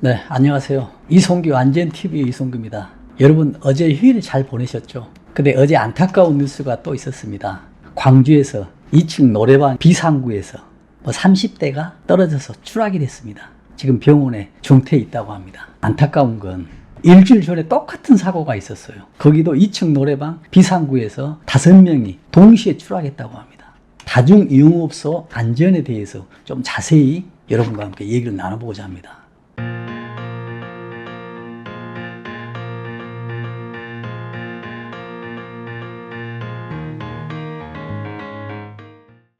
네, 안녕하세요. 이송규 안전TV의 이송규입니다. 여러분, 어제 휴일 잘 보내셨죠? 근데 어제 안타까운 뉴스가 또 있었습니다. 광주에서 2층 노래방 비상구에서 30대가 떨어져서 추락이 됐습니다. 지금 병원에 중태에 있다고 합니다. 안타까운 건 일주일 전에 똑같은 사고가 있었어요. 거기도 2층 노래방 비상구에서 5명이 동시에 추락했다고 합니다. 다중이용업소 안전에 대해서 좀 자세히 여러분과 함께 얘기를 나눠보고자 합니다.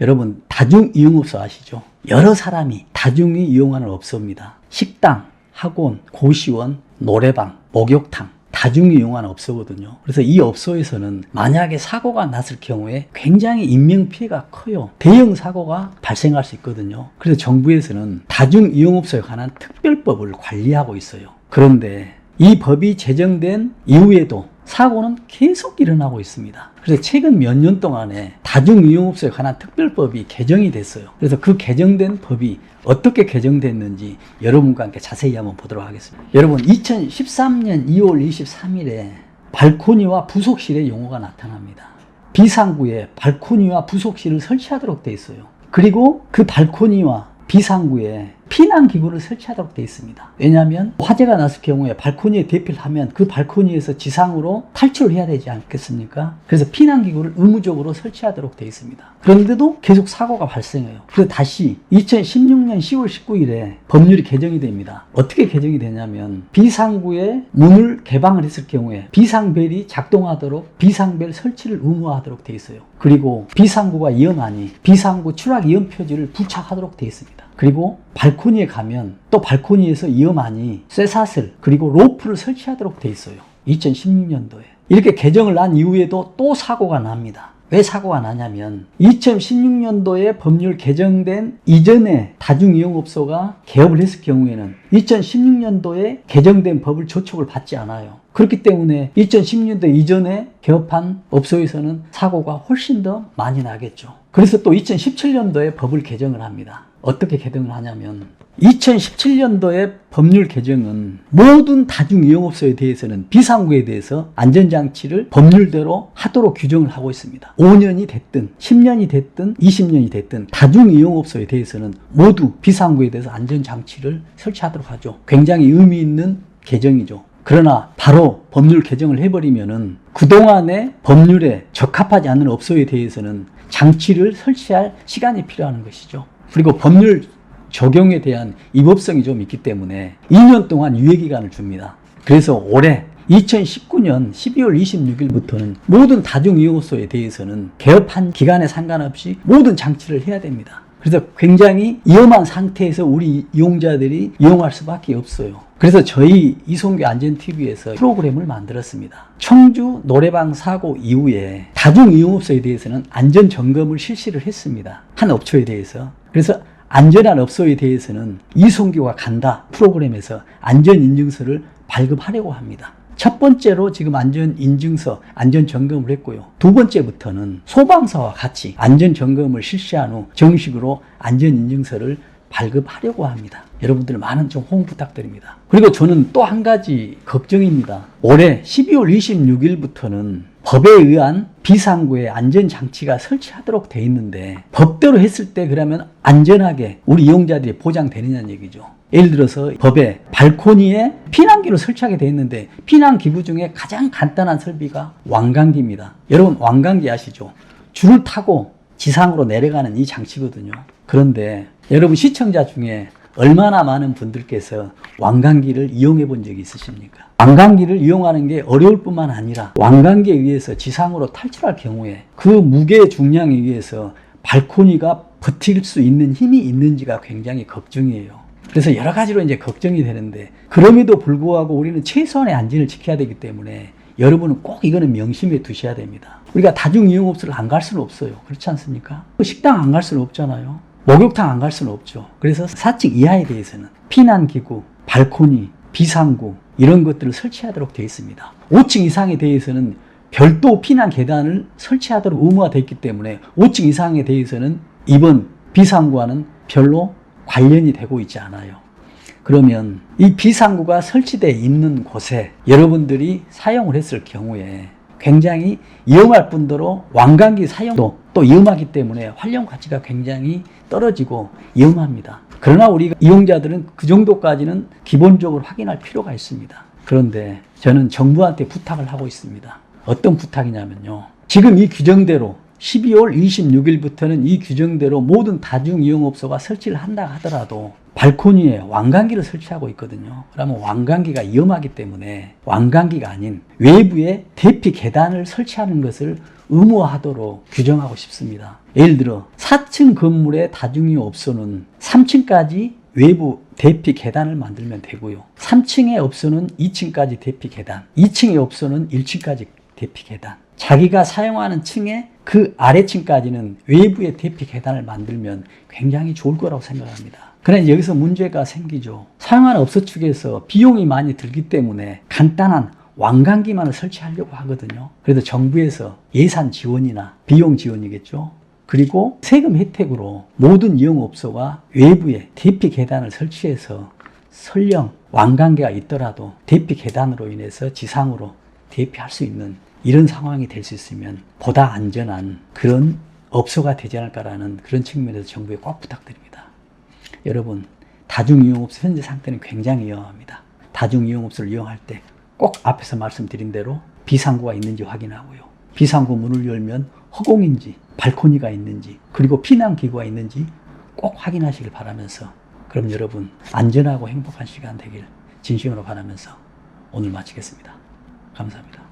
여러분, 다중이용업소 아시죠? 여러 사람이 다중이 이용하는 업소입니다. 식당, 학원, 고시원, 노래방, 목욕탕, 다중이 이용하는 업소거든요. 그래서 이 업소에서는 만약에 사고가 났을 경우에 굉장히 인명피해가 커요. 대형 사고가 발생할 수 있거든요. 그래서 정부에서는 다중이용업소에 관한 특별법을 관리하고 있어요. 그런데 이 법이 제정된 이후에도 사고는 계속 일어나고 있습니다. 그래서 최근 몇 년 동안에 다중이용업소에 관한 특별법이 개정이 됐어요. 그래서 그 개정된 법이 어떻게 개정됐는지 여러분과 함께 자세히 한번 보도록 하겠습니다. 여러분, 2013년 2월 23일에 발코니와 부속실의 용어가 나타납니다. 비상구에 발코니와 부속실을 설치하도록 되어 있어요. 그리고 그 발코니와 비상구에 피난기구를 설치하도록 되어 있습니다. 왜냐하면 화재가 났을 경우에 발코니에 대피를 하면 그 발코니에서 지상으로 탈출을 해야 되지 않겠습니까? 그래서 피난기구를 의무적으로 설치하도록 되어 있습니다. 그런데도 계속 사고가 발생해요. 그래서 다시 2016년 10월 19일에 법률이 개정이 됩니다. 어떻게 개정이 되냐면 비상구에 문을 개방을 했을 경우에 비상벨이 작동하도록 비상벨 설치를 의무화하도록 되어 있어요. 그리고 비상구가 위험하니 비상구 추락 위험 표지를 부착하도록 되어 있습니다. 그리고 발코니에 가면 또 발코니에서 위험하니 쇠사슬 그리고 로프를 설치하도록 돼 있어요. 2016년도에 이렇게 개정을 난 이후에도 또 사고가 납니다. 왜 사고가 나냐면 2016년도에 법률 개정된 이전에 다중이용업소가 개업을 했을 경우에는 2016년도에 개정된 법을 조촉을 받지 않아요. 그렇기 때문에 2016년도 이전에 개업한 업소에서는 사고가 훨씬 더 많이 나겠죠. 그래서 또 2017년도에 법을 개정을 합니다. 어떻게 개정을 하냐면 2017년도에 법률 개정은 모든 다중이용업소에 대해서는 비상구에 대해서 안전장치를 법률대로 하도록 규정을 하고 있습니다. 5년이 됐든 10년이 됐든 20년이 됐든 다중이용업소에 대해서는 모두 비상구에 대해서 안전장치를 설치하도록 하죠. 굉장히 의미 있는 개정이죠. 그러나 바로 법률 개정을 해버리면은 그동안의 법률에 적합하지 않은 업소에 대해서는 장치를 설치할 시간이 필요한 것이죠. 그리고 법률 적용에 대한 위법성이 좀 있기 때문에 2년 동안 유예기간을 줍니다. 그래서 올해 2019년 12월 26일부터는 모든 다중이용업소에 대해서는 개업한 기간에 상관없이 모든 장치를 해야 됩니다. 그래서 굉장히 위험한 상태에서 우리 이용자들이 이용할 수밖에 없어요. 그래서 저희 이송규 안전TV에서 프로그램을 만들었습니다. 청주 노래방 사고 이후에 다중이용업소에 대해서는 안전점검을 실시를 했습니다. 한 업소에 대해서. 그래서 안전한 업소에 대해서는 이송규가 간다 프로그램에서 안전인증서를 발급하려고 합니다. 첫 번째로 지금 안전인증서, 안전점검을 했고요. 두 번째부터는 소방서와 같이 안전점검을 실시한 후 정식으로 안전인증서를 발급하려고 합니다. 여러분들 많은 좀 호응 부탁드립니다. 그리고 저는 또 한 가지 걱정입니다. 올해 12월 26일부터는 법에 의한 비상구에 안전장치가 설치하도록 돼 있는데 법대로 했을 때 그러면 안전하게 우리 이용자들이 보장되느냐는 얘기죠. 예를 들어서 법에 발코니에 피난기를 설치하게 돼 있는데 피난기구 중에 가장 간단한 설비가 왕강기입니다. 여러분 왕강기 아시죠? 줄을 타고 지상으로 내려가는 이 장치거든요. 그런데 여러분 시청자 중에 얼마나 많은 분들께서 왕강기를 이용해 본 적이 있으십니까? 왕강기를 이용하는 게 어려울 뿐만 아니라 왕강기에 의해서 지상으로 탈출할 경우에 그 무게 중량에 의해서 발코니가 버틸 수 있는 힘이 있는지가 굉장히 걱정이에요. 그래서 여러 가지로 이제 걱정이 되는데 그럼에도 불구하고 우리는 최소한의 안전을 지켜야 되기 때문에 여러분은 꼭 이거는 명심해 두셔야 됩니다. 우리가 다중이용업소를 안 갈 수는 없어요. 그렇지 않습니까? 식당 안 갈 수는 없잖아요. 목욕탕 안 갈 수는 없죠. 그래서 4층 이하에 대해서는 피난기구, 발코니, 비상구 이런 것들을 설치하도록 되어 있습니다. 5층 이상에 대해서는 별도 피난 계단을 설치하도록 의무화 되어 있기 때문에 5층 이상에 대해서는 이번 비상구와는 별로 관련이 되고 있지 않아요. 그러면 이 비상구가 설치되어 있는 곳에 여러분들이 사용을 했을 경우에 굉장히 위험할 뿐더러 왕관기 사용도 또 위험하기 때문에 활용 가치가 굉장히 떨어지고 위험합니다. 그러나 우리 이용자들은 그 정도까지는 기본적으로 확인할 필요가 있습니다. 그런데 저는 정부한테 부탁을 하고 있습니다. 어떤 부탁이냐면요. 지금 이 규정대로 12월 26일부터는 이 규정대로 모든 다중이용업소가 설치를 한다 하더라도 발코니에 왕관기를 설치하고 있거든요. 그러면 왕관기가 위험하기 때문에 왕관기가 아닌 외부에 대피 계단을 설치하는 것을 의무화하도록 규정하고 싶습니다. 예를 들어 4층 건물의 다중이용업소는 3층까지 외부 대피 계단을 만들면 되고요. 3층의 업소는 2층까지 대피 계단, 2층의 업소는 1층까지 대피 계단, 자기가 사용하는 층의 그 아래층까지는 외부의 대피 계단을 만들면 굉장히 좋을 거라고 생각합니다. 그런데 여기서 문제가 생기죠. 사용하는 업소 측에서 비용이 많이 들기 때문에 간단한 왕관기만을 설치하려고 하거든요. 그래도 정부에서 예산 지원이나 비용 지원이겠죠. 그리고 세금 혜택으로 모든 이용업소가 외부에 대피 계단을 설치해서 설령 왕관계가 있더라도 대피 계단으로 인해서 지상으로 대피할 수 있는 이런 상황이 될 수 있으면 보다 안전한 그런 업소가 되지 않을까라는 그런 측면에서 정부에 꼭 부탁드립니다. 여러분, 다중이용업소 현재 상태는 굉장히 위험합니다. 다중이용업소를 이용할 때 꼭 앞에서 말씀드린 대로 비상구가 있는지 확인하고요. 비상구 문을 열면 허공인지 발코니가 있는지 그리고 피난기구가 있는지 꼭 확인하시길 바라면서, 그럼 여러분 안전하고 행복한 시간 되길 진심으로 바라면서 오늘 마치겠습니다. 감사합니다.